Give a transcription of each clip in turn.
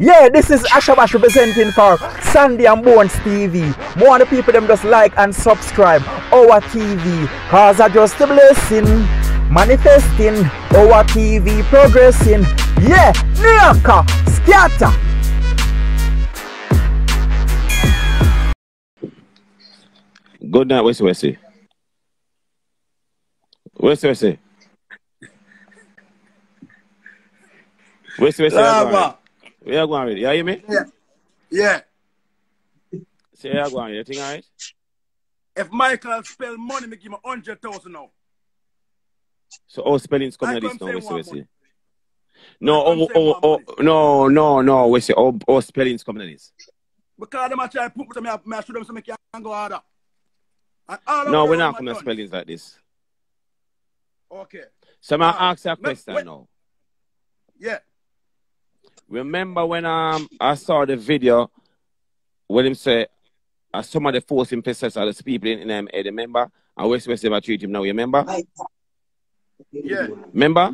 Yeah, this is Ashabash representing for Sandy and Bonez TV. More of the people them just like and subscribe our TV. Cause I just a blessing. Manifesting our TV progressing. Yeah, Nyaka, scatter. Good night, Wessy Wessy. Wessy Wessy. Wessy Wessy, Lava. where you going with? You hear me? Yeah. Yeah. Say you going, you think alright? If Michael spell money, me give him 100,000 now. So all spellings coming I at this come now, say Wessy one Wessy. money. No, Wessy, all spellings coming at this. Because them a try to put me, I show them so me can go harder. And all No, of we're them not are coming to done. spellings like this. Okay. So I'm ask you a question wait. now. Yeah. Remember when I saw the video when him say somebody forced him to say all those people in him head, remember? And Wessy Wessy treat him now, you remember? Yeah. Remember?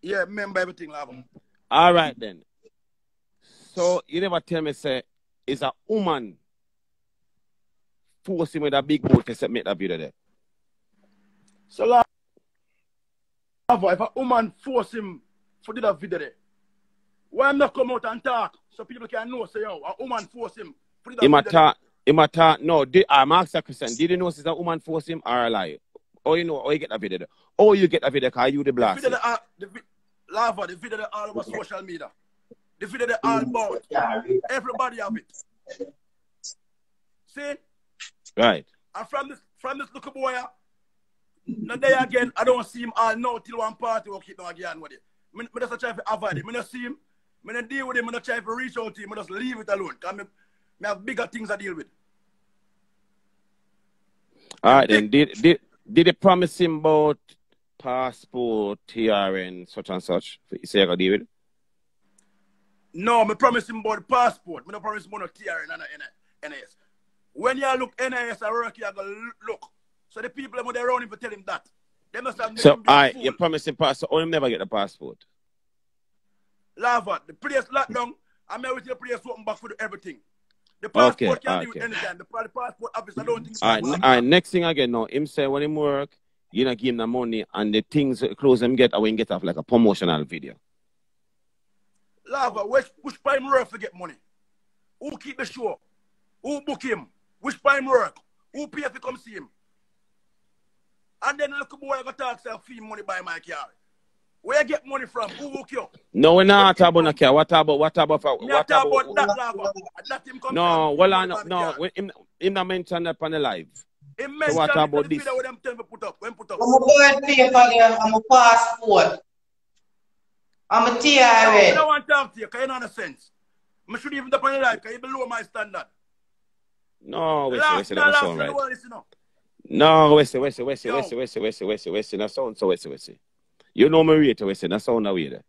Yeah, remember everything, Lava. All right then. So you never tell me say it's a woman force him with a big boat to make that video there. So, Lava, if a woman force him to do that video there, why I'm not come out and talk so people can know, say, yo, a woman force him to do that video there? No, I'm asking a question. Did you know it's a woman force him or a lie? Or you know, or you get that video there? Or you get that video because you the blast. Lava, the video that all over social media. The video that all about. Everybody have it. See? Right. And from this little boy, no day again, I don't see him all now till one party will keep on again with it. I just try to avoid him. I don't see him. I don't deal with him. I don't try to reach out to him. I just leave it alone. Because I have bigger things to deal with. All right, then. Did they promise him about passport, TRN, such and such? You say I got to deal with it? No, I promise him about the passport. I don't promise him about TRN and NIS. When you look NIS at work, you have to look. So the people that are around him to tell him that. They must have so, all right, you promise him passport, or him never get the passport? Lava, the place locked down, I'm here with the place open back for everything. The passport can't do it anytime. The passport office, I don't think it's all right, next thing again, now, him say when him work, you not give him the money, and the things close him get, or when get off like a promotional video. Lava, which prime work to get money? Who keep the show? Who book him? Which prime work? Who pay if you come see him? And then look boy I got tax and fee money by my car. Where you get money from? Who book you? No, we're not talking about no car. What about that, Lava? That him come no, well, him not mention that on the live. Him mention what about this? What them tell me put up. I'm a birth paper there. I'm a passport. I'm a TRN. I don't want to talk to you because you don't have sense. I should even up on the live because you below my standard. No, Wessy, that sound right. No, Wessy, that sound so Wessy. You know me rate, Wessy, that sound away there.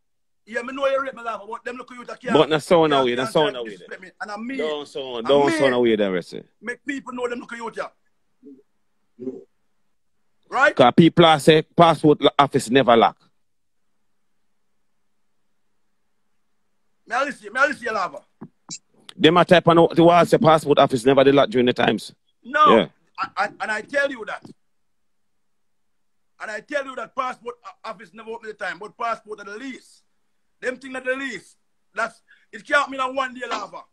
Yeah, I know you rate me, Lava, but them look at you that can't. But that sound away, that sound away there. And I'm me. Don't sound away there, Wessy. Make people know them look at you there. Right? Because people say passport office never lock. May I listen, Lava? They might type on the wall say passport office never did lock during the times. No. Yeah. And I tell you that. And I tell you that passport office never open the time, but passport at the least. Them thing at the least. It can't mean a 1 day, Lava.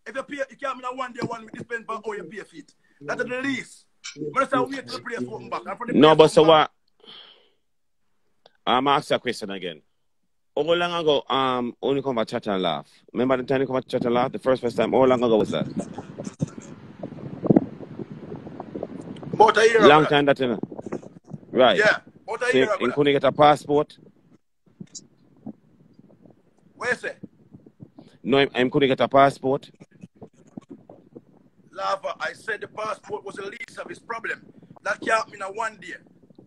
If you pay, it can't mean a 1 day, 1 week, depends on how you pay for it. That's at the least. But I wait till the place open back. No, but so what? I'm asking a question again. How long ago, only come to chat and laugh? Remember the time you come to chat and laugh? The first time, how long ago was that? About a year ago. Long time that, you know? Right. Yeah, about a year ago. You couldn't get a passport? Where you say? No, I couldn't get a passport. Lava, I said the passport was the least of his problem. That can't mean a 1 day.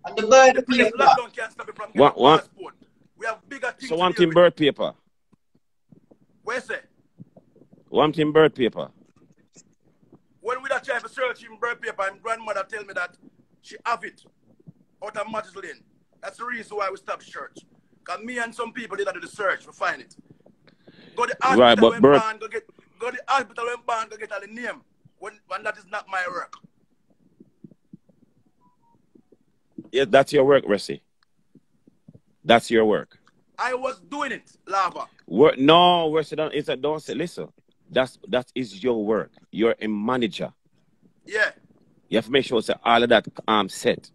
And the birth The place paper. lockdown can't stop it from getting a passport. We have bigger things So to one deal thing with. birth paper. Where you say? One thing birth paper. When we try to search in birth paper, and grandmother tell me that she have it out of Mattis Lane. That's the reason why we stopped search. Because me and some people did the search to find it. go the Right, hospital but when born, go the hospital when born, go get all the name. When that is not my work. Yeah, that's your work, Wessy. That's your work. I was doing it, Lava. No, Wessy, don't say, listen. That is your work. You're a manager. Yeah. You have to make sure that all of that set.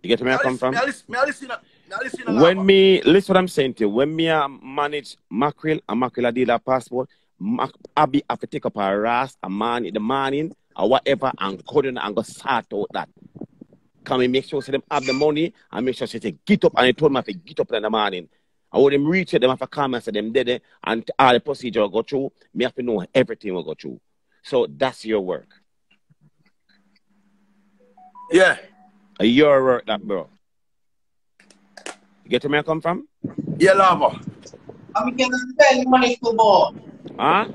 You get where I come from? Listen, When me, listen what I'm saying to you. When me manage mackerel and mackerel deal a passport, I have to take up a ras, a man in the morning, or whatever, and go down and go sort out that. Can we make sure so them have the money and make sure they say, get up, and I told them I have to get up in the morning. I would them reach it, them have to come and say them dead, and all the procedure will go through. Me have to know everything will go through. So that's your work. Yeah. Your work, that bro. You get where I come from? Yeah, Lava. I'm going to spend money to ball. Huh?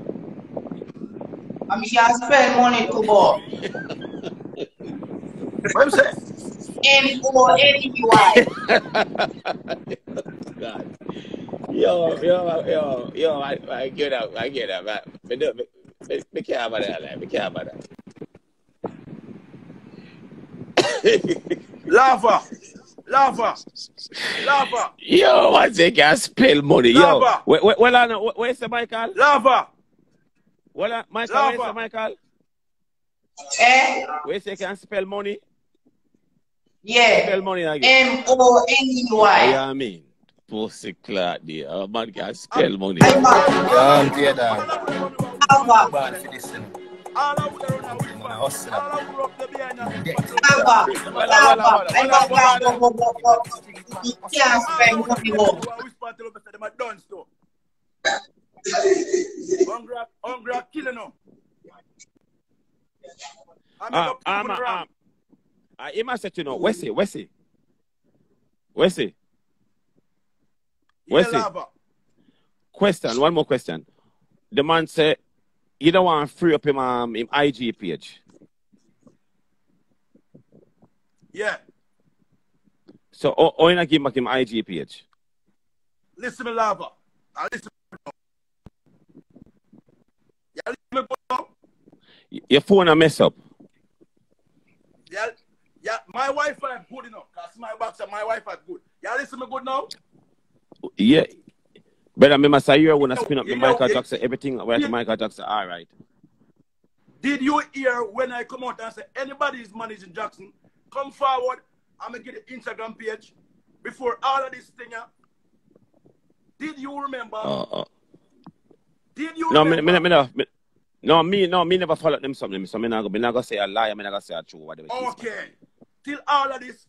I'm going to spend money to ball. What you say? M-O-N-E-Y. God. Yo, I get up, man. Be care about that, man. Be care about that. Lava. Yo, I think I spell money. Lava. Yo, where's the Michael? Lava. Michael, Lava. where's the Michael? Where's the can spell money? Yeah. Spell money again. M-O-N-E-Y. Yeah, I mean. Pussy clot there. A man can spell money. I'm Yeah, dog. Lava. Bad for this, All I would run away from. hustle. All I would up the behind. You can't spend money more. Them are done stuff. Hungry killing them. He must say, you know, Wessy. Question, one more question. The man said, you don't want to free up him IG page. Yeah. So, or you not give back him IG page? Listen to Lava. Listen. Yeah, listen to now. Your phone a mess up. Yeah, my Wi-Fi is good enough. Because my box and my Wi-Fi is good. Yeah, listen to me good now? Yeah. But I remember say you want to spin up the Michael Jackson, everything where the Michael Jackson, all right. Did you hear when I come out and say anybody is managing Jackson, come forward, I'm going to get an Instagram page before all of this thing. Did you remember? Did you remember? Me never follow them something. So I'm not going to say a lie, I'm not going to say a true. Whatever. Okay. Till all of this,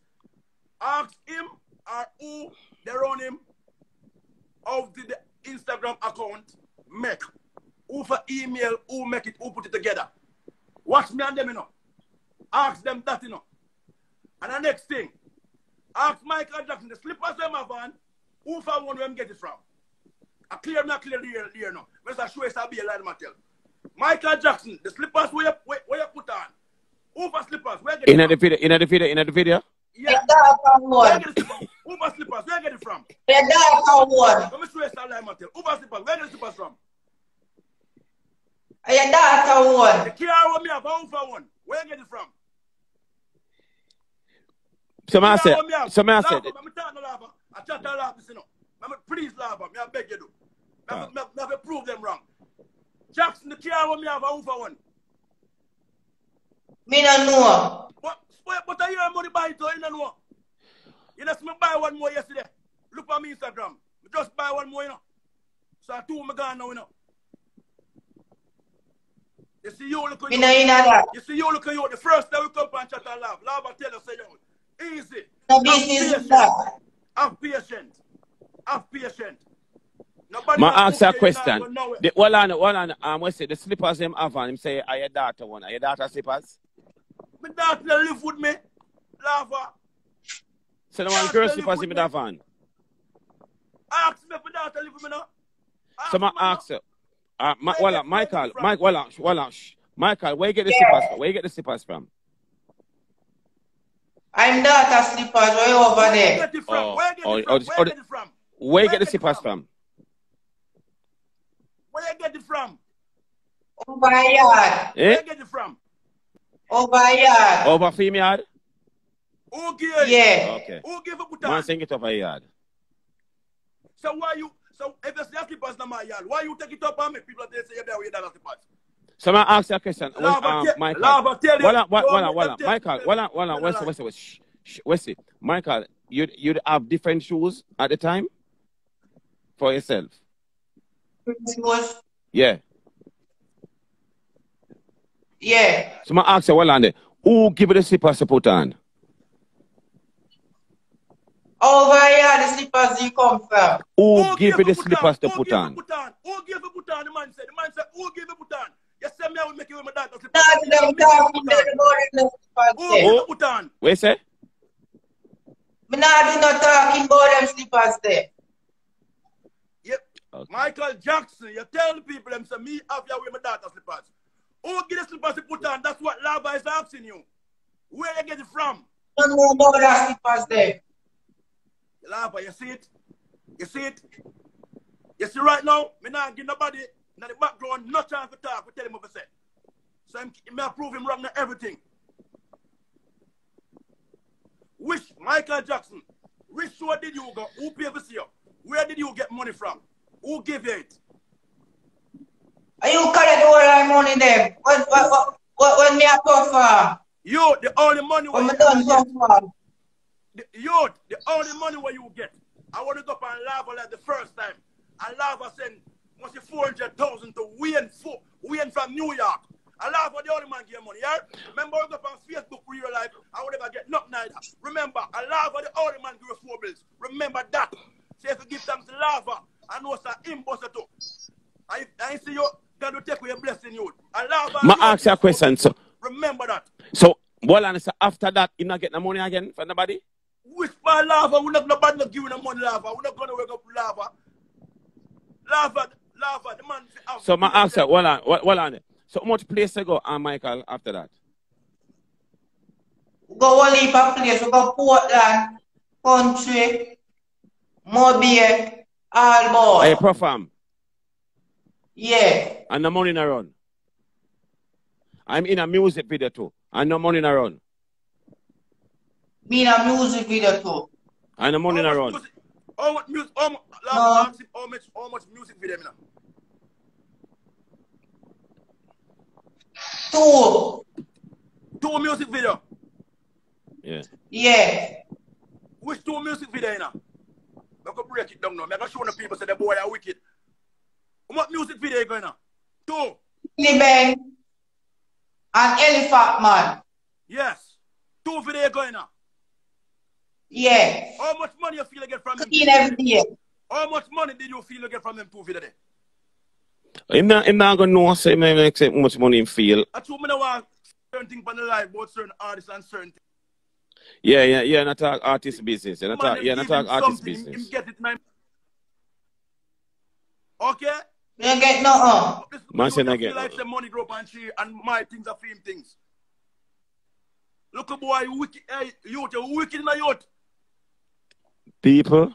ask him or who they run him of the Instagram account make. Who for email, who make it, who put it together. Watch me and them, you know. Ask them that, you know. And the next thing, ask Michael Jackson, the slippers them have on, who for one where him get it from. I clear the ear now. Mr. Show is a be a line material. Michael Jackson, the slippers where you put on. Who for slippers? Where get it from? In the video? Yeah. Where get it from? Who for slippers? Where get it from? Let me show you a line material. Who for slippers? Where get the slippers from? The car where me have a for one. Where get it from? So I said, I'm talking to Lava. I chat to Lava, you know. Please, Lava, me I beg you do. I have to prove them wrong. Jackson, the car where me have a for one. Me don't know. But I hear money buy it, so you don't know. You know, me buy one more yesterday. Look at me Instagram. Me just buy one more, you know. So I two me gone now, you know. You see you look at you. You see you look at you. The first time we come and chat and laugh. Lava tell us, say, yo, easy. Have patience. Have patience. Nobody ask a question. What's the slippers him have on? Him say, are your daughter one? Are your daughter slippers? My daughter live with me. Lava. So the one girl slippers him have on? Ask me if my daughter live with me now. Ask her. Michael, where you get the slippers from? Where you get the slippers from? I'm daughter slippers way over there. Where you get it from? Where you get the slippers from? Where you get it from? Over yard. Where you get it from? Over yard. Over film yard? Who give it? Yeah. Okay. Who give it? Man saying it over yard. So why you? So if it's your slippers in my yard, why you take it up on me? People they say you're there with your slippers. So I ask you a question. Michael. Lava, tell you. Hold on. Michael, Wessy. Michael, you'd have different shoes at the time for yourself. Shoes? Yeah. Yeah. So I ask you, who give you the slippers to put on? Over here, the slippers you come from. Who give you the slippers to put on? Who give you put on? The man said, who give you put on? You say me, I will make you with my daughter slippers. Not them talking to the slippers Who there. give you put on? What you say? Me not talking about them slippers there. Yep. Okay. Michael Jackson, you tell the people them say me have you with my daughter slippers. Who give the slippers to put on? That's what Lava is asking you. Where you get it from? Don't know about that slippers there. Lava, you see it? You see it? You see right now, me not give nobody in the background no chance to talk. We tell him what I say. So I prove him wrong in everything. Which Michael Jackson, which show did you go? Who paid for you? Where did you get money from? Who gave you it? Are you collect all that money there? When me a perform? You, the only money When where me done perform? the only money where you get. I want to go up and Lava like the first time. And Lava sent must be 400,000 to Wayne from New York. And Lava the only man give money, yeah? Remember I go up on Facebook real life, I would never get nothing neither. Remember, and Lava the only man give you 4 bills. Remember that. So if you give thanks to Lava, I know it's him boss too. I see you God will take away your blessing you. And Lava I ask you a question, so. Remember that. So, after that, you not get the money again from nobody? Which part Lava? We're not nobody not giving them money, Lava. We're not gonna wake up Lava. Lava, the man. So I ask you, hold on. So how much place to go, Michael, after that? Go all heap of place. We go Portland, Country, Mobile, Albor. Are you perform? Yeah. And the money in a run. I'm in a music video too. And no money in a run. Me in a music video too. And the money in a run. How much music? How much music video? Two music video. Yeah. Yeah. Which 2 music video, you know? I can break it down now. I can show the people say the boy are wicked. What music video you going on? 2. Billy Bang and Elephant Man. Yes. 2 video going on. Yeah. How much money you feel you get from them? Every day. How much money did you feel you get from them 2 video there? I'm not going to know say how much money him feel. I told me I want certain things on the life about certain artists and certain things. Yeah, not talk artist business. Not talk artist business. Him get it, man. Okay? You don't get nothing. Man say not get like the money drop and she and my things are fame things. Look a boy, you wicked, youth, you wicked in a youth. People,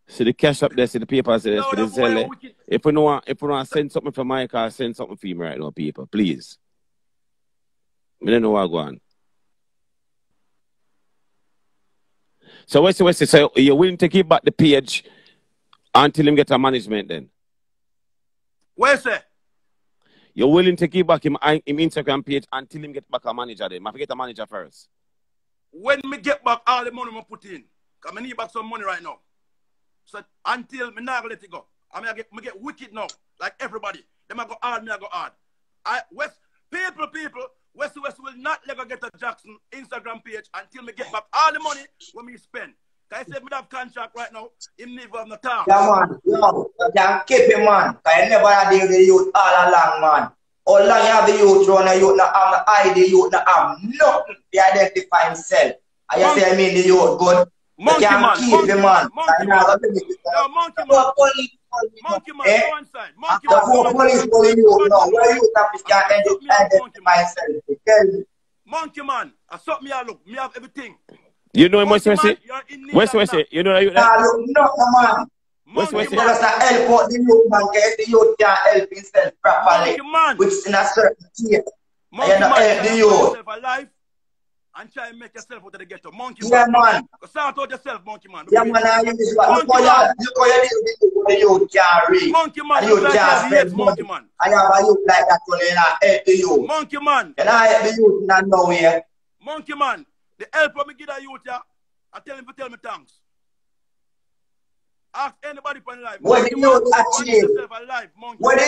see the cash up there, see the papers there, for the Zelle. If you want to send something for my car, send something for me right now, people, please. I don't know what I'm going. So Wessy, so you're willing to give back the page until him get a management then? Wessy? You're willing to give back him Instagram page until him get back a manager then? I forget a manager first. When me get back all the money I put in, because I need back some money right now. So until me not let it go. I mean, I get wicked now, like everybody. Them I go hard, me I go hard. People, Wessy will not let go get a Jackson Instagram page until me get back all the money when me spend. Because I said me have contract right now, him never have no time. Yeah, man. You can keep him, man. Because you never have deal with the youth all along, man. All long you have the youth run, the youth not have the ID, the youth not have nothing to identify himself. And you say, I mean, the youth good. Monkey man, Monkey man. Monkey man, go inside. Monkey man. The police for you now. Where you have to identify himself. Monkey man, I saw me, I look, me have everything. You know him, Wessy Wessy? You're in need Wessy of Wessy, you know that you Nah, look, no, man. Wessy Monkey Wessy? Let us help out the youth, man, because the youth can't help himself properly. Monkey man. Which in a certain case. Monkey And man, help try the to find youth. yourself alive and try and make yourself out of the ghetto. Monkey Yeah, man. man. Go start out yourself, monkey man. Yeah, man, I use what? Look Monkey how man. the youth can't read. Monkey man, And look you like you can't have spend AIDS, money. monkey man. And you have a youth like that one, you know, help the youth. Monkey man. And I help the youth not nowhere. Monkey man. The help of me give that youth, yeah, I tell him to tell me thanks. Ask anybody for life. What the youth achieve? What the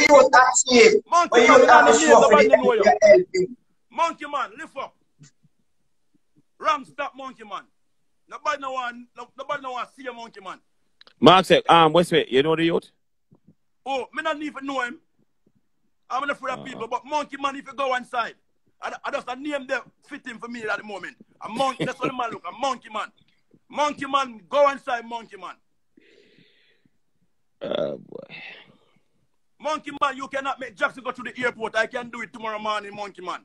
youth achieve? What the youth have to show for the help you helping? Monkey man, lift up. Ram stop monkey man. Nobody no want see a monkey man. Mark said, Wessy, you know the youth? Oh, me not even know him. I'm not afraid of people, but monkey man, if you go inside, I just a name there fitting for me at the moment. A monkey, that's what the man look, a monkey man. Monkey man, go inside, monkey man. Boy. Monkey man, you cannot make Jackson go to the airport. I can do it tomorrow morning, monkey man.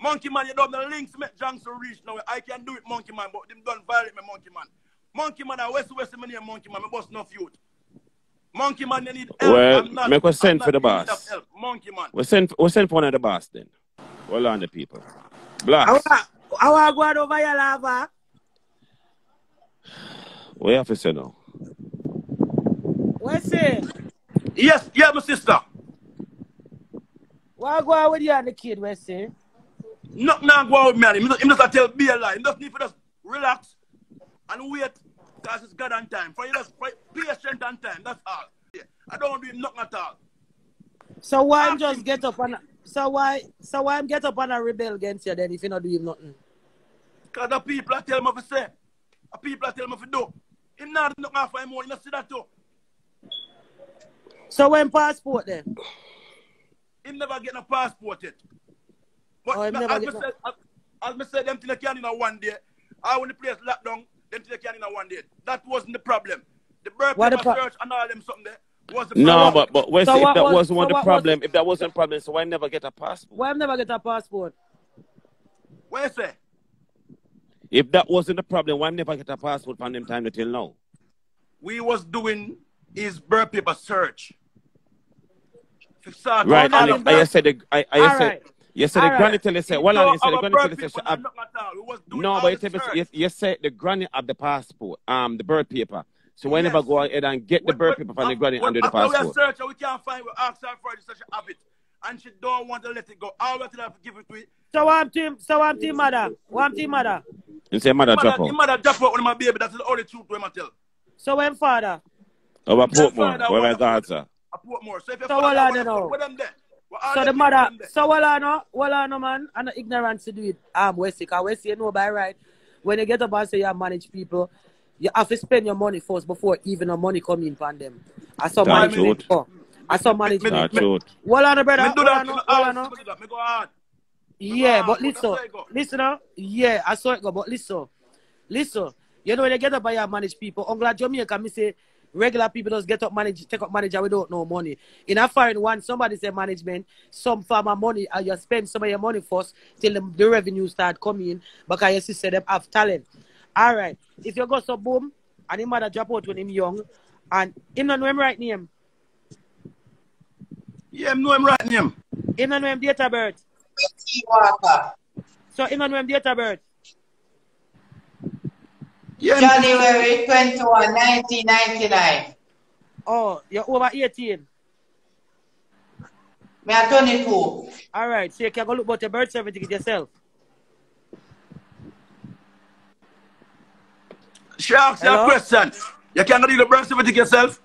Monkey man, you don't have the links make Jackson reach now. I can do it, monkey man, but them don't violate me, monkey man. Monkey man, I Wessy Wessy me name monkey man, me boss no youth. Monkey man, you need help. Well, make us send for the boss. Monkey man. We'll send for one of the boss then. Hold on the people. Blacks. I want to go over your lava. What you have to say now? Wessy? Yes, yeah, my sister. What go on with you and the kid, Wessy? No, go on with me and him. Him just tell be a lie. Him just need to just relax and wait because it's God and time. For you just patient and time, that's all. Yeah. I don't want to do nothing at all. So why I'm just get up and I'm get up and I rebel against you then if you not doing nothing? Because the people I tell me to say. The people I tell me to do. Him not nothing for him more. You not see that too. So when passport then? Him never get a passport yet. But as I said, them things can in a one day. I when the place locked down, them things can in a one day. That wasn't the problem. The birth paper search and all them something there was the problem. No, but Wessy, so if that was wasn't the problem, if that wasn't a problem, so why never get a passport? Why never get a passport? What you say? If that wasn't the problem, why never get a passport from them time until now? We was doing his birth paper search. Right, and I said the granny tell you say, well, you said the granny tell you say, no, but you said the granny have the passport, the birth paper. So we never go ahead and get the birth paper from the granny and do the passport. We search and we can't find, we ask her for such a habit, and she don't want to let it go. All we have to give it to it. So I'm team mother. What team mother? You say mother drop out. Your mother drop out with my baby. That's the only truth we must tell. So when father? Over Portmore, where my Gaza. Portmore. So if your so father know. With them there. So the mother, so well no man, and the ignorance to do it. Wessy, because Wessy, you know by right, when you get up and say you manage people, you have to spend your money first before even the money come in from them. I saw management. I saw management. Well on, brother. Me go hard. Yeah, but listen now. Yeah, I saw it go, but listen. You know when you get up and you manage people, Uncle Jamaica, me say regular people just get up take up manager without no money. In a foreign one, somebody say management, some farmer money, and you spend some of your money first till the revenue start coming because you see them have talent. All right. If you go so boom, and him mother drop out when him young, and him don't know him right name. Yeah, him know him right name. Him don't know him date of birth. So him don't know him date of birth. Yeah, January 21, 1999. Oh, you're over 18. Me are 22. All right, so you can go look about your birth certificate yourself. She asked you a question. You can go do the birth certificate yourself?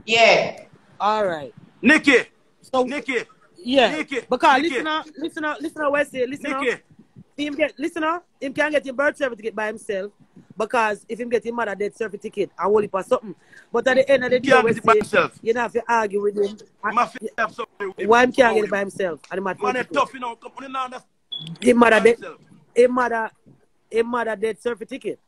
Yeah. All right. Nikki. So, Nikki. Yeah. Nikki. Because Nikki. listen now, Wessy, him can't get his birth certificate by himself because if him get his mother death certificate, I will for something. But at the end of the day, Wessy, you don't have to argue with him. Why him can't get it by himself? And man, tough, you know. His mother death certificate.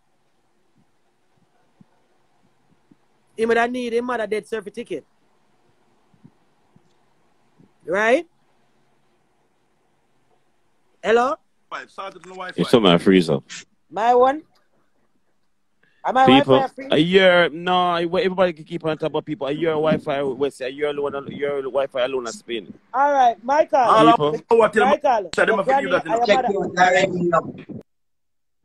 He might need his mother death certificate. Right? Hello? Wi-Fi. Start it on the Wi-Fi. It's on my freezer. My one? Am I People, Wi-Fi free? a year, no, everybody can keep on top of people. A year Wi-Fi, Wessy, a year alone, your Wi-Fi alone a spin. All right, Michael. All People. I what them Michael, said them your have to give granny that in and your Check mother. you already know.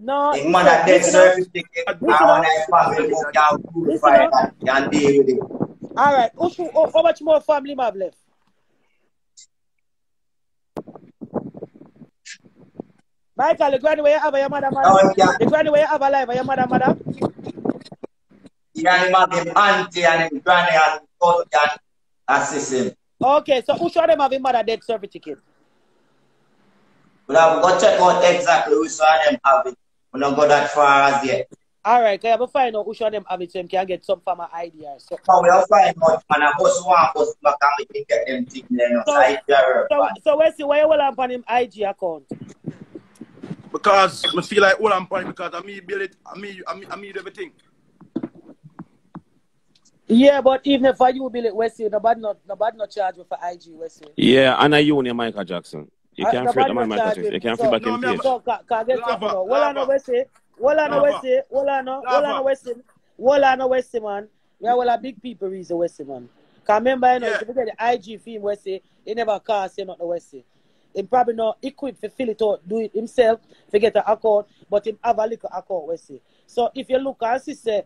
No, The mother death listen up. certificate, I Listen want up. a family who can Listen purify up. that. Can deal with it. All right, how much more family have left? Michael, the granny where you have your mother, Now, the granny where you have alive, your mother. he can have him auntie and him granny and cousin can assist him. Okay, so who show them have a mother death certificate? But we go check out exactly which one of them have it. We don't go that far as yet. All right, can you find out who show them have it so you can get some form of idea? So, Now we'll find out, man. I just want us back and we can get them things there. No? so Wessy, why you will have on him IG account? because I feel like all I'm paying because I me build it, I me do everything. Yeah, but even if you build it, Wessy, nobody not charge you for IG, Wessy. Yeah, and a union Michael Jackson. You can't free the man Michael Jackson. You can't free back in page. So, can get something now. Hold on, Wessy. Hold on, Wessy, man. Yeah, well, a big people reason Wessy, man. Because remember, you know, if you get the IG film, Wessy, he never cost you not the Wessy. He probably not equipped to fill it out, do it himself, to get an account, but him have a little account, Wessy. So if you look and see, say,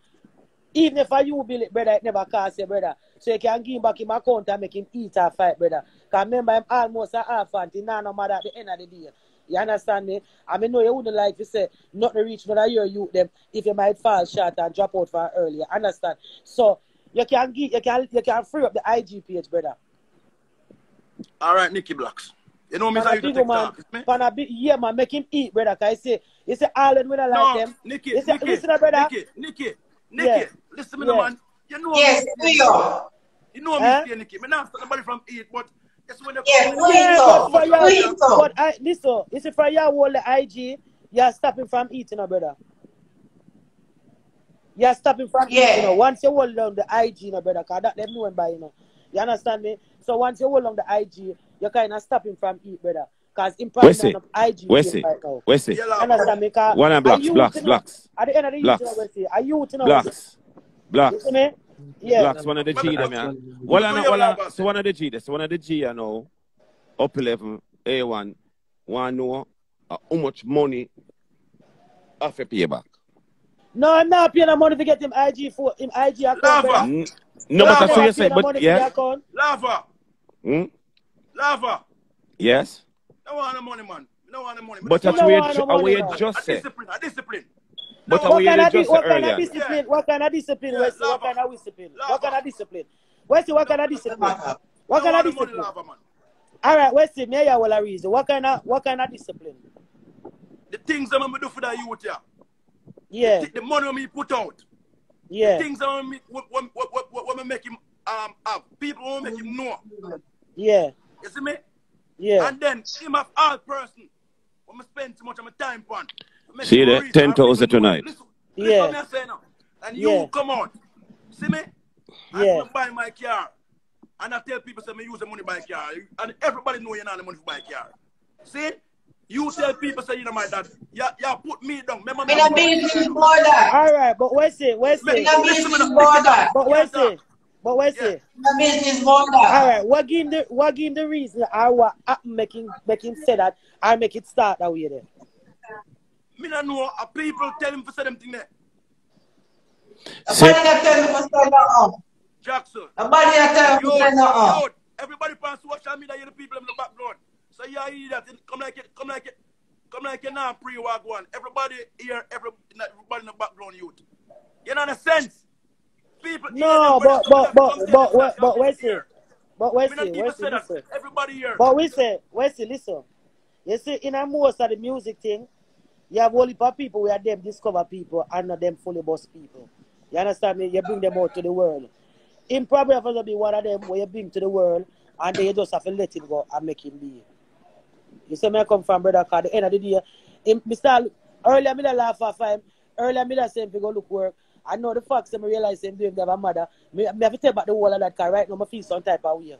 even if you build it, brother, it never cost you, brother. So you can give him back him account and make him eat or fight, brother. Because remember, him almost an infant, he no matter at the end of the day. You understand me? I mean, no, you wouldn't like to say, not to reach another year youth them if you might fall short and drop out for earlier. Understand? So you can free up the IG page, brother. All right, Nikki Blacks. You know me, so you to take talk. Yeah, man, make him eat, brother. Cause you say all them when I like them. Nikki, listen, brother. Nikki, Yeah. listen to me, man. You know Yes, me. You know me, Nikki. Me not somebody from eat, but it's when the but listen, you see for you hold the IG, you're stopping from eating, brother. You're stopping from eating, you know. Once you hold down the IG, you know, brother, because that them know by, you know. You understand me? So once you hold on the IG, you're kind of stopping from eat, brother. Because in private of IG right now. Wessy. You understand me? One and blacks. At the end of the year, Wessy, are you to know? Blacks. You see me? Yeah. Blacks, one of the G them, yeah. So one of the G, that's one of the G, you know. Up 11, A1, want to know how much money off your pay back. No, I'm not paying the money to get him IG account. No, but that's what you say, but yeah. Lava. Lava. Yes. No want the money, man. No want the money. But that's what you just said. A discipline. But what kind of discipline? What kind of discipline, Wessy? What kind of discipline? What kind of discipline? Wessy, what kind of discipline? What kind of discipline? All right, Wessy, me ya will reason. What kind of discipline? The things that I do for the youth, yeah. Yeah. The money we put out. Yeah. The things that we make him have. People will make him know. Yeah. You see me? Yeah. And then him have all person. When I spend too much of my time on. See that? 10,000 tonight. Listen Yeah. what I'm saying now. And you come out. See me? Yeah. I buy my car. And I tell people say me use the money to buy a car. And everybody know you're not the money to buy a car. See? You tell people say you know my dad. You put me down. Remember me? All right, but Wessy. But Wessy. All right, what give him the reason or what make him say that or make it start that way then? Me don't know. People tell him to say them thing there. Jackson. Everybody pass social media, you the people in the background. So you hear that it come like you now pre-walk one. Everybody here, everybody in the background youth. You know the sense? People no, but Wessy. Listen. Everybody here. But Wessy, listen. You see, in a most of the music thing, you have only for people where them discover people and not them fully boss people. You understand me? You bring them out to the world. Him probably have to be one of them where you bring to the world and then you just have to let him go and make him be. You see me I come from, brother, because at the end of the day, earlier I laugh at him, earlier I say him to go look work. I know the facts and I realize him doing have a mother. I have to take back the whole of that because right now I feel some type of way.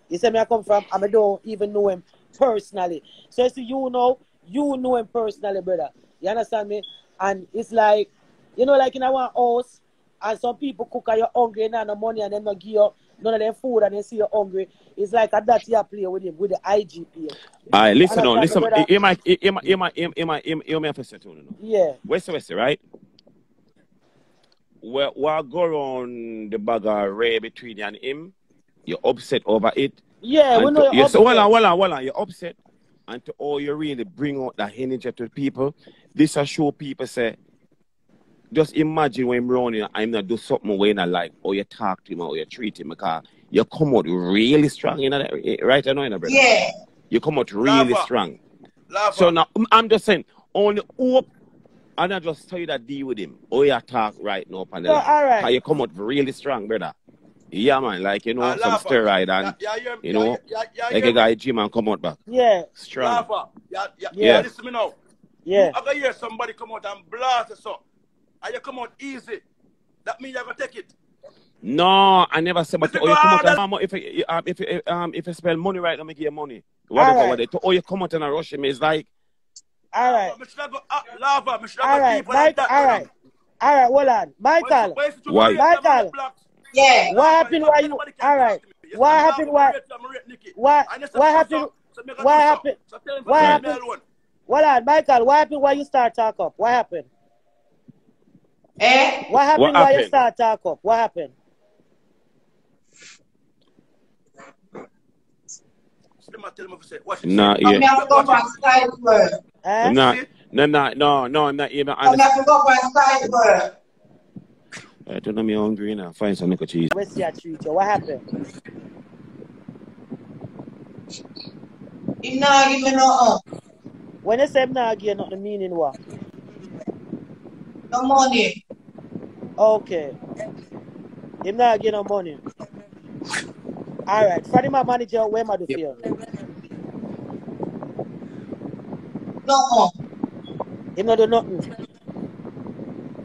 You see me I come from and I don't even know him personally. So you see, you know, you know him personally, brother. You understand me? And it's like, you know, like in our house, and some people cook and you're hungry and no money and then not give you none of their food and they see you're hungry. It's like a that you play with him, with the IGP. Alright, listen on, listen. Brother? You might have to say to you. Yeah. Wessy Wessy, right? What go around the bag of Ray between you and him? You're upset over it. Yeah, we know you're upset. Hold on. You're upset. And to all you really bring out that energy to people, this will show people say, just imagine when I'm around here, I'm not do something when I like, or you talk to him or you treat him, because you come out really strong, you know, right? I know, you know, brother. Yeah. You come out really strong. So now, I'm just saying, only hope, and I just tell you that deal with him, or you talk right now, and So, all right. you come out really strong, brother. Yeah, man, like, you know, some steroid and, you know, like a guy gym and come out back. Yeah. Strong. Yeah. Listen to me now. Yeah. I hear somebody come out and blast us up, and you come out easy. That means you're going to take it. No, I never said, but you come out if you spend money right now, make you money. Whatever. Or you come out and rush him, it's like. All right. All right, Michael. All right. All right, hold on. Michael. Why? Michael. Yeah. What happened while you... All right. What happened while... What happened... What happened... What happened... Hold on, Michael. What happened while you start talk up? What happened? Eh? What happened while you start talk up? What happened? Nah, yeah. I'm not going to side word. No, I'm not even I'm not going to side word. I don't know me hungry now. Find some little cheese. Where's your treat? What happened? He not give me nothing. When you say I'm not giving nothing, the meaning what? No money. Okay. Him not giving no money. All right. Friday, my manager, where am I do feel? No. Him not do nothing.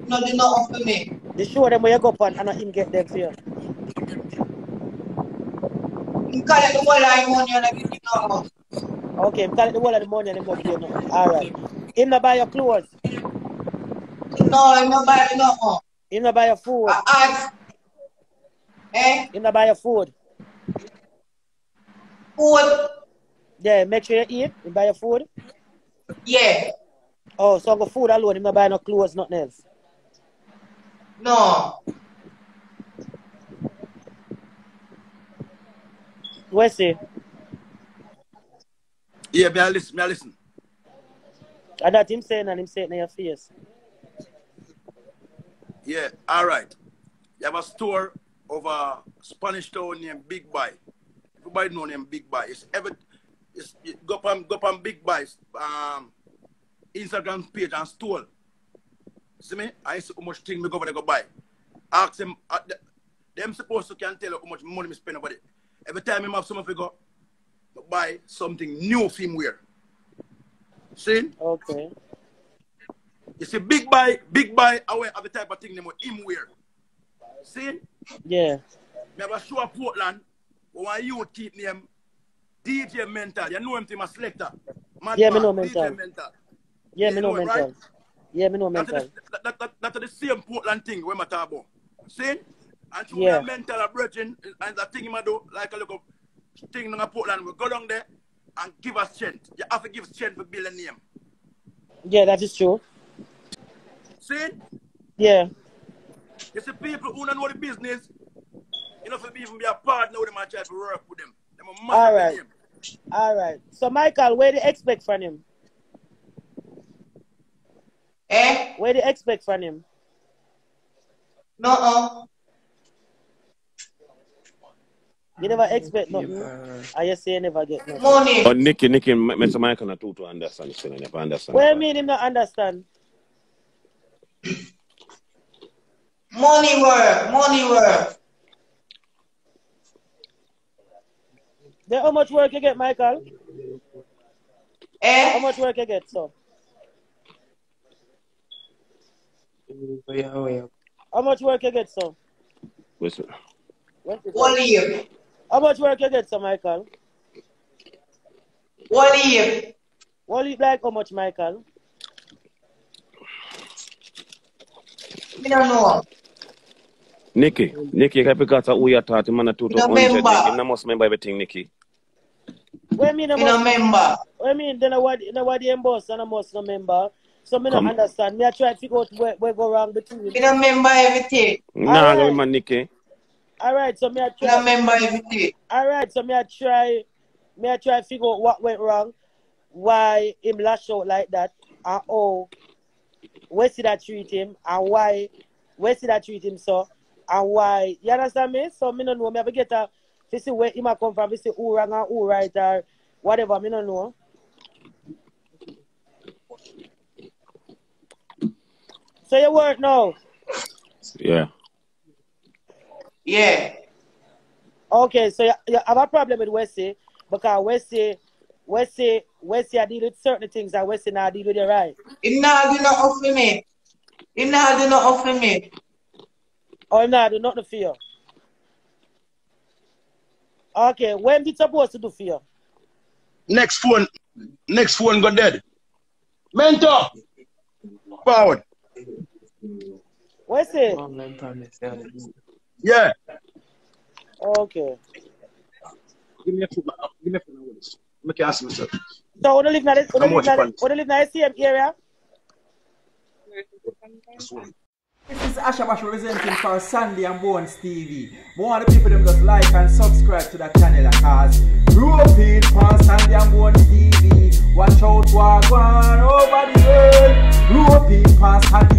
No do nothing for me. They show them where you go up and him get them for you. You collect the whole of the money and I give you nothing. Okay, him collect the whole of the money and him not give you nothing. All right. Him not buy your clothes. No, him not buy me nothing. Him not buy your food. Him not buy your food. Food? Yeah, make sure you eat. Him buy your food. Yeah. Oh, so go food alone. Him not buy no clothes, nothing else. No. Wessy? Yeah, may I listen. And that him saying and him saying in your face. Yeah, all right. You have a store over Spanish Town named Big Buy. Everybody know named Big Buy. You go on Big Buy's Instagram page and store. See me? I see how much thing me go over there go buy. Ask them, them supposed to can tell you how much money me spend over there. Every time I have something to go, buy something new for him wear. See? Okay. You see, Big Buy, I wear the type of thing them him wear. See? Yeah. Me have a show at Portland, where you keep name DJ Mental. You know him to my selector. Yeah, me know Mental. DJ Mental. Yeah, me know Mental. Right? Yeah, me know Mental. That's the same Portland thing when I talk about. See? And through Yeah. the Mental are bridging, and that thing I do, like a little thing in Portland, we go down there and give us strength. You have to give strength for build a name. Yeah, that is true. See? Yeah. You see people who don't know the business, you know, for even be a partner with them and try to work with them. All right. All right. So, Michael, where do you expect from him? Where do you expect from him? No. You never expect nothing. I just say you never get nothing. Money. But Nikki, Mr. Michael not to understand. So you never understand. What do you mean him not understand? Money work. Then how much work you get, Michael? How much work you get, so? How much work you get, so? Listen. 1 year. How much work you get, so, Michael? 1 year. What you like how much, Michael? I don't know. Nikki, if you got who you thought, man, 200, you must remember everything, Nikki. What I mean, I remember. What I mean, then what the emboss and I must remember. So I don't understand. Me I try to figure out where go wrong between. I don't remember everything. Nah, I remember Nikki. Alright, so me I try. I don't remember everything. Alright, so me I try to figure out what went wrong, why him lash out like that, and how Wessy that treat him, and why Wessy that treat him so, and why, you understand me? So me don't know, me have to get a, to see where him a come from, to see who wrong and who right, or whatever, me don't know. So you work now? Yeah. Yeah. Okay, so you have a problem with Wessy, because Wessy I deal with certain things and Wessy not deal with it right. He not do nothing for me. He not do nothing for me. Oh, he not do nothing for you. Okay, when did supposed to do for you? Next phone got dead. Mentor! Forward. Wessy? Yeah. Okay. Give me a phone. Make you ask myself. So, what do you live in the same area? This is Ashabash representing for Sandy and Bonez TV. More of the people them just like and subscribe to the channel because European for Sandy and Bonez TV. Watch out what going on over the world. European for Sandy